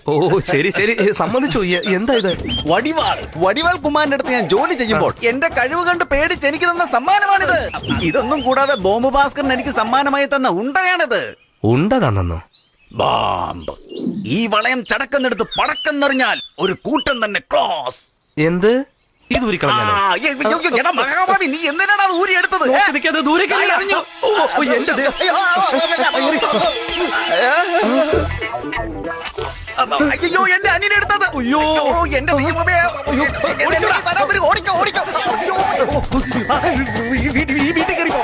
ഓ ശരി ശരി, സമ്മതിച്ചു. എന്താ ഇത്? വടിവാൾ കുമാറിന്റെ അടുത്ത് ഞാൻ ജോലി ചെയ്യുമ്പോൾ എന്റെ കഴിവ് കണ്ട് പേടിച്ച് എനിക്ക് തന്ന സമ്മാനമാണിത്. ഇതൊന്നും കൂടാതെ ബോംബ് ഭാസ്കരൻ എനിക്ക് സമ്മാനമായി തന്ന ഉണ്ടയാണിത്. ഉണ്ട തന്നോ? ബാംബ്. ഈ വളയം ചടക്കെന്നെടുത്ത് പടക്കെന്നറിഞ്ഞാൽ ഒരു കൂട്ടം തന്നെ ക്ലോസ്. എന്ത്? ഇത് ഊരിക്കളഞ്ഞാലോ? മഹാഭാവി, നീ എന്തിനാണ് അത് ഊരിയെടുത്തത്? അയ്യോ, എന്റെ അനിയനെടുത്തത്. അയ്യോ, എന്റെ ദൈവമേ. ഓടിക്കോ ഓടിക്കോ, വീട്ടിൽ കയറിക്കോ.